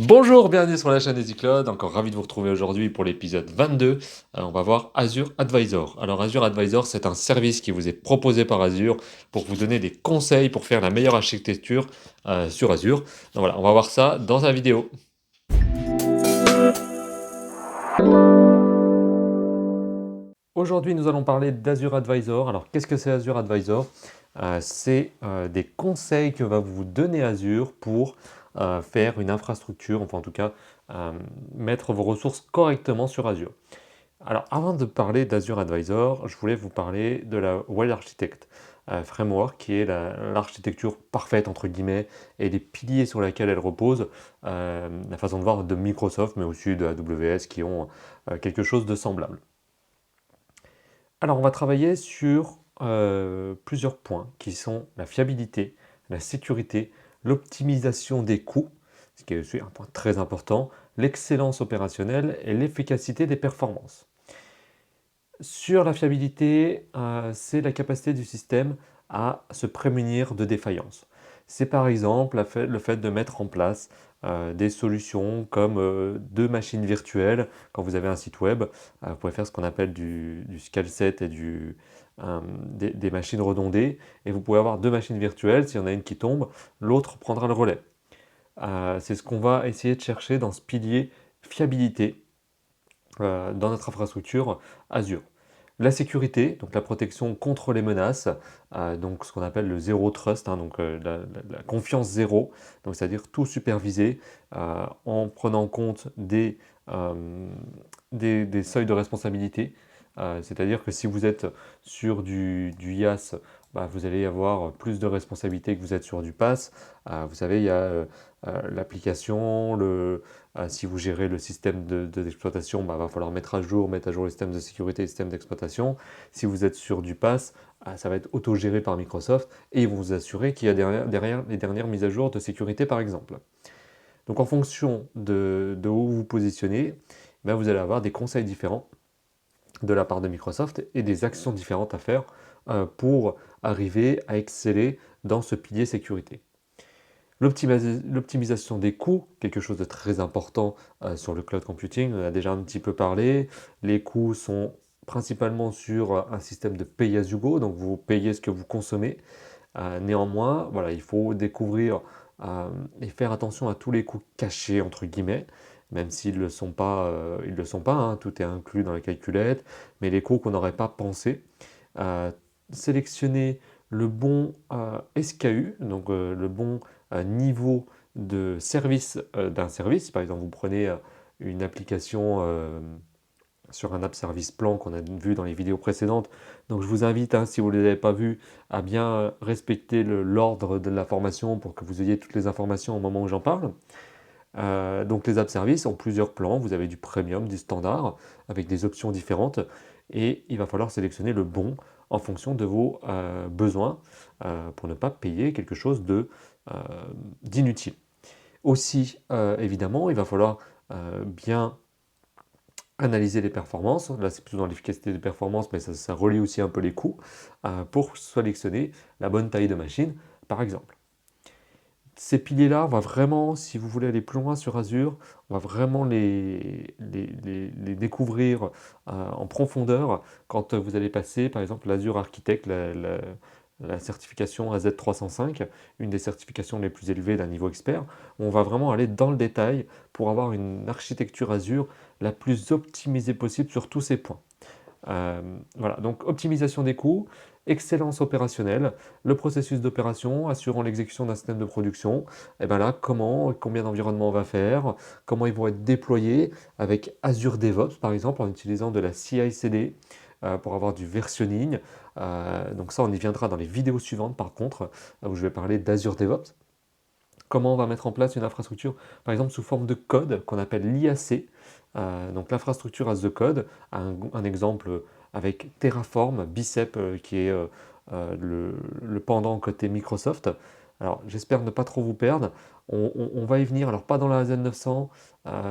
Bonjour, bienvenue sur la chaîne EasyCloud. Encore ravi de vous retrouver aujourd'hui pour l'épisode 22. On va voir Azure Advisor. Alors Azure Advisor, c'est un service qui vous est proposé par Azure pour vous donner des conseils pour faire la meilleure architecture sur Azure. Donc voilà, on va voir ça dans la vidéo. Aujourd'hui, nous allons parler d'Azure Advisor. Alors, qu'est-ce que c'est Azure Advisor? C'est des conseils que va vous donner Azure pour faire une infrastructure, enfin en tout cas, euh, mettre vos ressources correctement sur Azure. Alors, avant de parler d'Azure Advisor, je voulais vous parler de la Well Architect Framework, qui est l'architecture parfaite, entre guillemets, et les piliers sur lesquels elle repose, la façon de voir de Microsoft, mais aussi de AWS, qui ont quelque chose de semblable. Alors, on va travailler sur plusieurs points qui sont la fiabilité, la sécurité, l'optimisation des coûts, ce qui est aussi un point très important, l'excellence opérationnelle et l'efficacité des performances. Sur la fiabilité, c'est la capacité du système à se prémunir de défaillances. C'est par exemple le fait de mettre en place des solutions comme deux machines virtuelles. Quand vous avez un site web, vous pouvez faire ce qu'on appelle du scale set et des machines redondées. Et vous pouvez avoir deux machines virtuelles. S'il y en a une qui tombe, l'autre prendra le relais. C'est ce qu'on va essayer de chercher dans ce pilier fiabilité dans notre infrastructure Azure. La sécurité, donc la protection contre les menaces, donc ce qu'on appelle le zéro trust, hein, donc la confiance zéro, donc c'est-à-dire tout superviser en prenant en compte des seuils de responsabilité. C'est-à-dire que si vous êtes sur du IaaS, vous allez avoir plus de responsabilités que vous êtes sur du PaaS. Vous savez, il y a l'application, si vous gérez le système d'exploitation, va falloir mettre à jour le système de sécurité et le système d'exploitation. Si vous êtes sur du PaaS, ça va être autogéré par Microsoft et ils vont vous assurer qu'il y a derrière les dernières mises à jour de sécurité, par exemple. Donc en fonction de où vous vous positionnez, vous allez avoir des conseils différents de la part de Microsoft et des actions différentes à faire pour arriver à exceller dans ce pilier sécurité. L'optimisation des coûts, quelque chose de très important sur le cloud computing, on en a déjà un petit peu parlé. Les coûts sont principalement sur un système de pay as you go, donc vous payez ce que vous consommez. Néanmoins, voilà, il faut découvrir et faire attention à tous les coûts cachés, entre guillemets, même s'ils ne le sont pas, hein, tout est inclus dans la calculette, mais les coûts qu'on n'aurait pas pensé. Euh, Sélectionner le bon SKU, donc le bon niveau de service d'un service. Par exemple, vous prenez une application sur un app service plan qu'on a vu dans les vidéos précédentes. Donc je vous invite, hein, si vous ne les avez pas vus, à bien respecter l'ordre de la formation pour que vous ayez toutes les informations au moment où j'en parle. Donc les app services ont plusieurs plans. Vous avez du premium, du standard, avec des options différentes. Et il va falloir sélectionner le bon en fonction de vos besoins pour ne pas payer quelque chose euh, d'inutile. Aussi, évidemment, il va falloir bien analyser les performances. Là, c'est plutôt dans l'efficacité des performances, mais ça relie aussi un peu les coûts pour sélectionner la bonne taille de machine, par exemple. Ces piliers-là, on va vraiment, si vous voulez aller plus loin sur Azure, on va vraiment les découvrir en profondeur quand vous allez passer, par exemple, l'Azure Architect, la certification AZ305, une des certifications les plus élevées d'un niveau expert. On va vraiment aller dans le détail pour avoir une architecture Azure la plus optimisée possible sur tous ces points. Voilà, donc optimisation des coûts, excellence opérationnelle, le processus d'opération assurant l'exécution d'un système de production. Et bien là, comment, combien d'environnements on va faire, comment ils vont être déployés avec Azure DevOps par exemple, en utilisant de la CI/CD pour avoir du versionning. Donc ça, on y viendra dans les vidéos suivantes par contre, où je vais parler d'Azure DevOps. Comment on va mettre en place une infrastructure, par exemple sous forme de code qu'on appelle l'IAC, donc l'infrastructure as the code, un exemple avec Terraform, Bicep qui est le pendant côté Microsoft. Alors j'espère ne pas trop vous perdre, on va y venir, alors pas dans la Z900,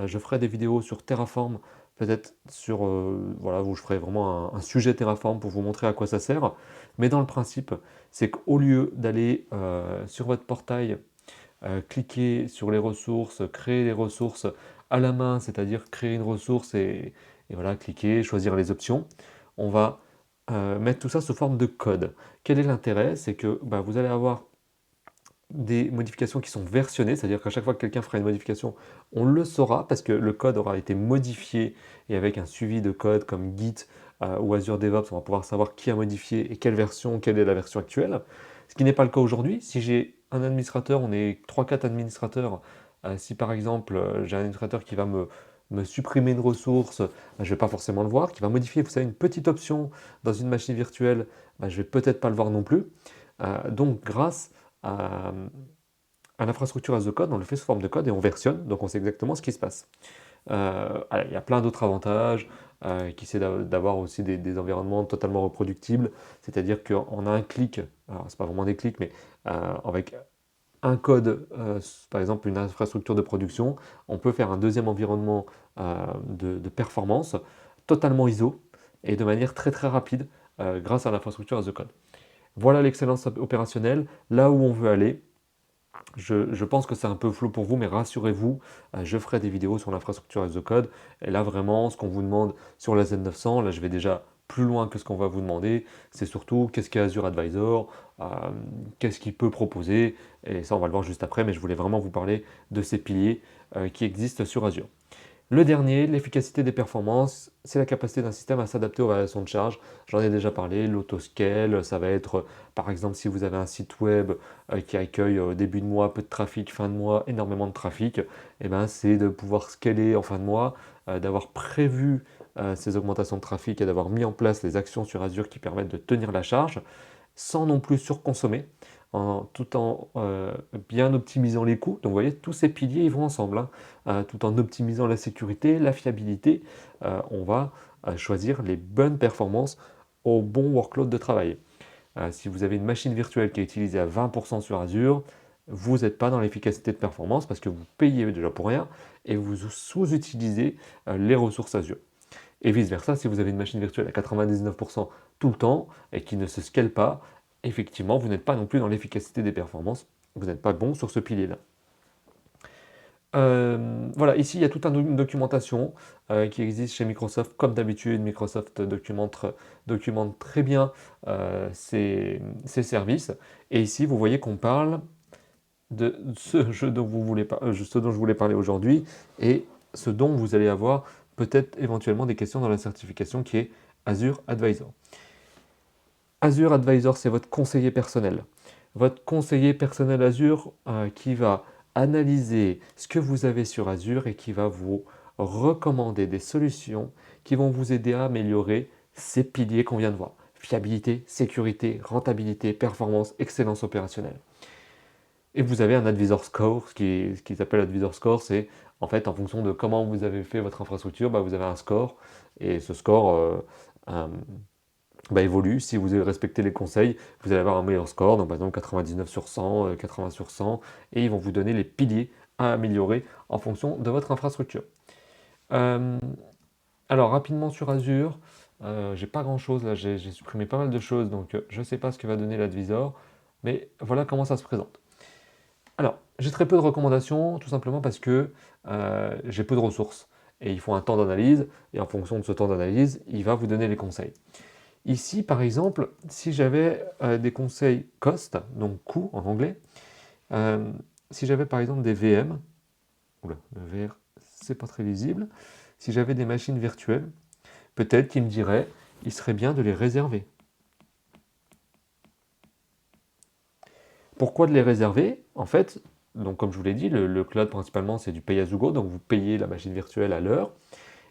je ferai des vidéos sur Terraform, peut-être sur, voilà, où je ferai vraiment un sujet Terraform pour vous montrer à quoi ça sert, mais dans le principe, c'est qu'au lieu d'aller sur votre portail cliquer sur les ressources, créer les ressources à la main, c'est-à-dire créer une ressource et voilà, cliquer, choisir les options. On va mettre tout ça sous forme de code. Quel est l'intérêt? C'est que bah, vous allez avoir des modifications qui sont versionnées, c'est-à-dire qu'à chaque fois que quelqu'un fera une modification, on le saura parce que le code aura été modifié et avec un suivi de code comme Git ou Azure DevOps, on va pouvoir savoir qui a modifié et quelle version, quelle est la version actuelle. Ce qui n'est pas le cas aujourd'hui. Si j'ai un administrateur, on est 3-4 administrateurs, si par exemple j'ai un administrateur qui va me supprimer une ressource, bah, je ne vais pas forcément le voir, qui va modifier, vous savez, une petite option dans une machine virtuelle, bah, je ne vais peut-être pas le voir non plus. Donc grâce à, à l'infrastructure as a code, on le fait sous forme de code et on versionne, donc on sait exactement ce qui se passe. Voilà, il y a plein d'autres avantages, qui c'est d'avoir aussi des environnements totalement reproductibles, c'est-à-dire qu'on a un clic, alors c'est pas vraiment des clics, mais avec un code, par exemple une infrastructure de production, on peut faire un deuxième environnement de performance totalement ISO et de manière très très rapide grâce à l'infrastructure as a code. Voilà l'excellence opérationnelle, là où on veut aller. Je pense que c'est un peu flou pour vous, mais rassurez-vous, je ferai des vidéos sur l'infrastructure as a code. Et là, vraiment, ce qu'on vous demande sur la Z900, là, je vais déjà plus loin que ce qu'on va vous demander. C'est surtout qu'est-ce qu'est Azure Advisor, euh, qu'est-ce qu'il peut proposer. Et ça, on va le voir juste après, mais je voulais vraiment vous parler de ces piliers qui existent sur Azure. Le dernier, l'efficacité des performances, c'est la capacité d'un système à s'adapter aux variations de charge. J'en ai déjà parlé, l'autoscale, ça va être par exemple si vous avez un site web qui accueille au début de mois peu de trafic, fin de mois énormément de trafic, et ben, c'est de pouvoir scaler en fin de mois, d'avoir prévu ces augmentations de trafic et d'avoir mis en place les actions sur Azure qui permettent de tenir la charge sans non plus surconsommer, tout en bien optimisant les coûts. Donc vous voyez, tous ces piliers ils vont ensemble, hein. Tout en optimisant la sécurité, la fiabilité, on va choisir les bonnes performances au bon workload de travail. Si vous avez une machine virtuelle qui est utilisée à 20% sur Azure, vous n'êtes pas dans l'efficacité de performance parce que vous payez déjà pour rien et vous sous-utilisez les ressources Azure. Et vice-versa, si vous avez une machine virtuelle à 99% tout le temps et qui ne se scale pas, effectivement, vous n'êtes pas non plus dans l'efficacité des performances. Vous n'êtes pas bon sur ce pilier-là. Voilà, ici il y a toute une documentation qui existe chez Microsoft. Comme d'habitude, Microsoft documente très bien ses services. Et ici, vous voyez qu'on parle de ce dont je voulais parler aujourd'hui et ce dont vous allez avoir peut-être éventuellement des questions dans la certification qui est Azure Advisor. Azure Advisor, c'est votre conseiller personnel. Votre conseiller personnel Azure qui va analyser ce que vous avez sur Azure et qui va vous recommander des solutions qui vont vous aider à améliorer ces piliers qu'on vient de voir. Fiabilité, sécurité, rentabilité, performance, excellence opérationnelle. Et vous avez un advisor score, ce qui s'appelle advisor score, c'est en fait en fonction de comment vous avez fait votre infrastructure, bah, vous avez un score, et ce score bah, évolue. Si vous respectez les conseils, vous allez avoir un meilleur score, donc par exemple 99 sur 100, 80 sur 100, et ils vont vous donner les piliers à améliorer en fonction de votre infrastructure. Euh, alors rapidement sur Azure, j'ai pas grand chose là, j'ai supprimé pas mal de choses, donc je ne sais pas ce que va donner l'advisor, mais voilà comment ça se présente. Alors, j'ai très peu de recommandations, tout simplement parce que j'ai peu de ressources. Et il faut un temps d'analyse, et en fonction de ce temps d'analyse, il va vous donner les conseils. Ici, par exemple, si j'avais des conseils cost, donc coût en anglais, euh, si j'avais par exemple des VM, oula, le VR, c'est pas très lisible, si j'avais des machines virtuelles, peut-être qu'il me dirait, il serait bien de les réserver. Pourquoi de les réserver? En fait, donc comme je vous l'ai dit, le cloud principalement c'est du pay as you go, donc vous payez la machine virtuelle à l'heure.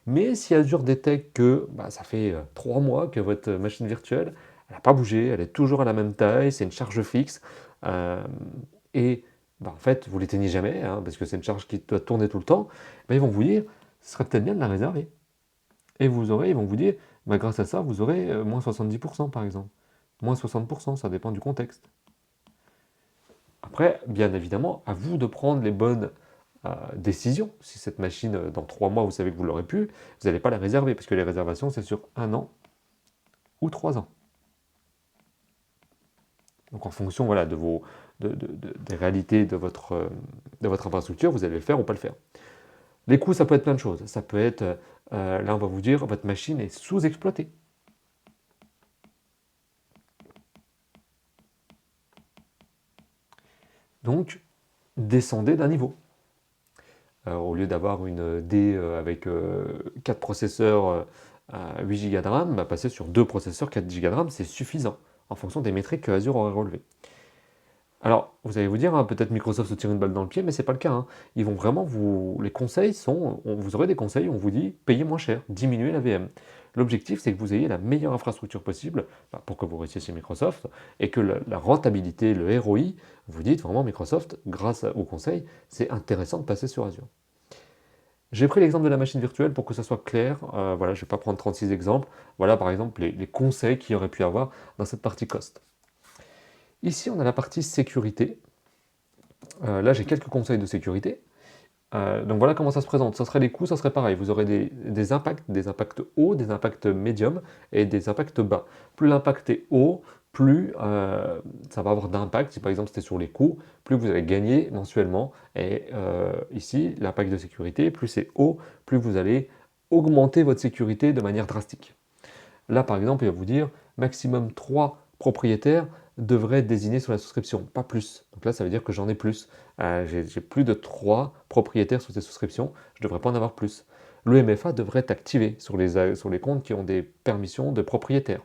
Mais si Azure détecte que bah, ça fait 3 mois que votre machine virtuelle, elle n'a pas bougé, elle est toujours à la même taille, c'est une charge fixe, euh, et bah, en fait vous l'éteignez jamais, hein, parce que c'est une charge qui doit tourner tout le temps, bah, ils vont vous dire, ce serait peut-être bien de la réserver. Et ils vont vous dire, bah, grâce à ça, vous aurez moins 70% par exemple. Moins 60%, ça dépend du contexte. Après, bien évidemment, à vous de prendre les bonnes décisions. Si cette machine, dans 3 mois, vous savez que vous l'aurez plus, vous n'allez pas la réserver, parce que les réservations, c'est sur 1 an ou 3 ans. Donc en fonction voilà, des réalités de votre infrastructure, vous allez le faire ou pas le faire. Les coûts, ça peut être plein de choses. Ça peut être, là on va vous dire, votre machine est sous-exploitée. Donc, descendez d'un niveau. Au lieu d'avoir une D avec 4 processeurs à 8 Go de RAM, bah, passer sur 2 processeurs 4 Go de RAM, c'est suffisant en fonction des métriques que Azure aurait relevées. Alors, vous allez vous dire, hein, peut-être Microsoft se tire une balle dans le pied, mais c'est pas le cas, hein. Ils vont vraiment vous. Les conseils sont. Vous aurez des conseils, on vous dit payez moins cher, diminuez la VM. L'objectif, c'est que vous ayez la meilleure infrastructure possible bah, pour que vous restiez chez Microsoft et que la rentabilité, le ROI, vous dites vraiment Microsoft, grâce au conseil, c'est intéressant de passer sur Azure. J'ai pris l'exemple de la machine virtuelle pour que ça soit clair. Voilà, je ne vais pas prendre 36 exemples. Voilà par exemple les conseils qu'il y aurait pu avoir dans cette partie cost. Ici, on a la partie sécurité. Là, j'ai quelques conseils de sécurité. Donc voilà comment ça se présente. Ça serait les coûts, ça serait pareil. Vous aurez des impacts hauts, des impacts médiums et des impacts bas. Plus l'impact est haut, plus ça va avoir d'impact. Si par exemple c'était sur les coûts, plus vous allez gagner mensuellement. Et ici, l'impact de sécurité, plus c'est haut, plus vous allez augmenter votre sécurité de manière drastique. Là, par exemple, il va vous dire maximum 3 propriétaires devraient être désignés sur la souscription, pas plus. Donc là, ça veut dire que j'en ai plus. J'ai plus de 3 propriétaires sur ces souscriptions, je ne devrais pas en avoir plus. Le MFA devrait être activé sur les comptes qui ont des permissions de propriétaires.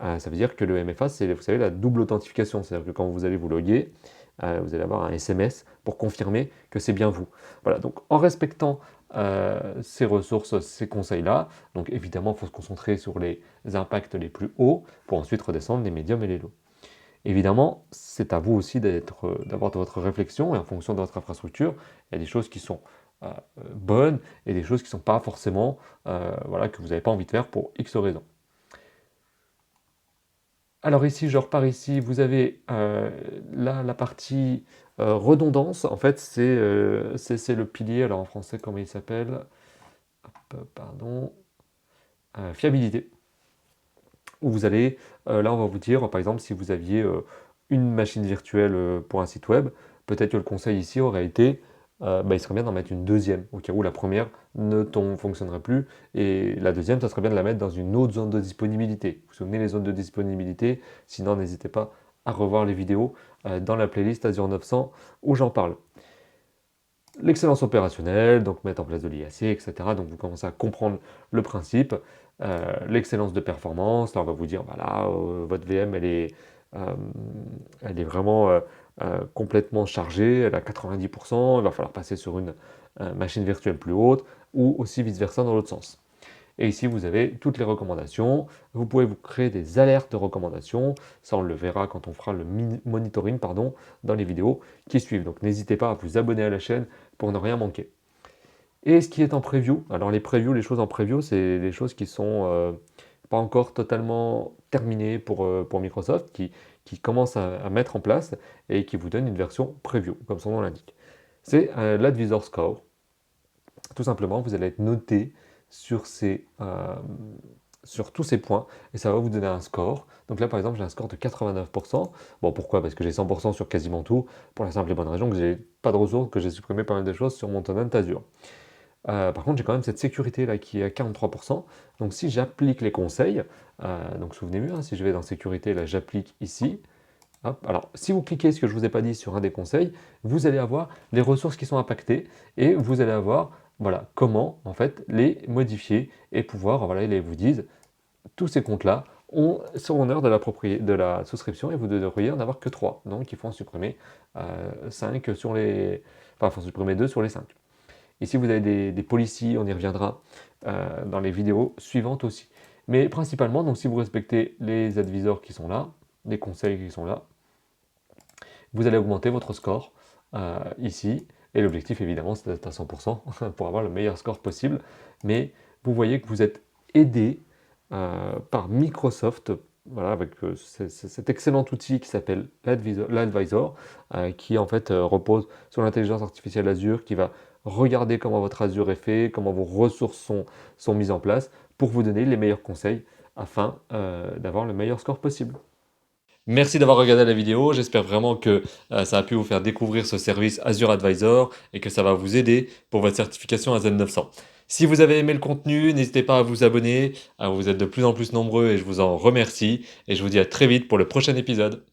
Ça veut dire que le MFA, c'est, vous savez, la double authentification. C'est-à-dire que quand vous allez vous loguer, vous allez avoir un SMS pour confirmer que c'est bien vous. Voilà, donc en respectant ces ressources, ces conseils-là, donc évidemment, il faut se concentrer sur les impacts les plus hauts pour ensuite redescendre les médiums et les lows. Évidemment, c'est à vous aussi d'avoir votre réflexion et en fonction de votre infrastructure, il y a des choses qui sont bonnes et des choses qui ne sont pas forcément, voilà, que vous n'avez pas envie de faire pour X raisons. Alors ici, je repars ici, vous avez là la partie redondance. En fait, c'est le pilier, alors en français, comment il s'appelle? Pardon, fiabilité. Où vous allez, là on va vous dire, par exemple, si vous aviez une machine virtuelle pour un site web, peut-être que le conseil ici aurait été, bah, il serait bien d'en mettre une deuxième, au cas où la première ne fonctionnerait plus, et la deuxième, ça serait bien de la mettre dans une autre zone de disponibilité. Vous vous souvenez les zones de disponibilité? Sinon, n'hésitez pas à revoir les vidéos dans la playlist Azure 900 où j'en parle. L'excellence opérationnelle, donc mettre en place de l'IAC, etc. Donc vous commencez à comprendre le principe. L'excellence de performance, là on va vous dire, voilà, votre VM euh, elle est vraiment complètement chargée, elle a 90%, il va falloir passer sur une machine virtuelle plus haute, ou aussi vice-versa dans l'autre sens. Et ici, vous avez toutes les recommandations. Vous pouvez vous créer des alertes de recommandations. Ça, on le verra quand on fera le monitoring pardon, dans les vidéos qui suivent. Donc, n'hésitez pas à vous abonner à la chaîne pour ne rien manquer. Et ce qui est en preview, alors les previews, les choses en preview, c'est des choses qui sont pas encore totalement terminées pour Microsoft, qui commencent à mettre en place et qui vous donnent une version preview, comme son nom l'indique. C'est l'Advisor Score. Tout simplement, vous allez être noté sur, sur tous ces points et ça va vous donner un score. Donc là, par exemple, j'ai un score de 89%. Bon, pourquoi? Parce que j'ai 100% sur quasiment tout, pour la simple et bonne raison que j'ai pas de ressources, que j'ai supprimé pas mal de choses sur mon tenant Azure. Par contre, j'ai quand même cette sécurité là qui est à 43%. Donc si j'applique les conseils, donc souvenez-vous, hein, si je vais dans sécurité, là j'applique ici. Hop, alors si vous cliquez ce que je ne vous ai pas dit sur un des conseils, vous allez avoir les ressources qui sont impactées et vous allez avoir voilà, comment en fait les modifier et pouvoir, voilà, ils vous disent tous ces comptes-là sont en heure de la souscription et vous ne devriez en avoir que 3. Donc il faut en supprimer 5 sur les. Enfin, il faut en supprimer 2 sur les 5. Ici, vous avez des policies, on y reviendra dans les vidéos suivantes aussi. Mais principalement, donc si vous respectez les advisors qui sont là, les conseils qui sont là, vous allez augmenter votre score ici. Et l'objectif, évidemment, c'est d'être à 100% pour avoir le meilleur score possible. Mais vous voyez que vous êtes aidé par Microsoft, voilà, avec cet excellent outil qui s'appelle l'Advisor, qui en fait repose sur l'intelligence artificielle Azure, qui va regarder comment votre Azure est fait, comment vos ressources sont mises en place, pour vous donner les meilleurs conseils afin d'avoir le meilleur score possible. Merci d'avoir regardé la vidéo. J'espère vraiment que ça a pu vous faire découvrir ce service Azure Advisor et que ça va vous aider pour votre certification à Z900. Si vous avez aimé le contenu, n'hésitez pas à vous abonner. Vous êtes de plus en plus nombreux et je vous en remercie. Et je vous dis à très vite pour le prochain épisode.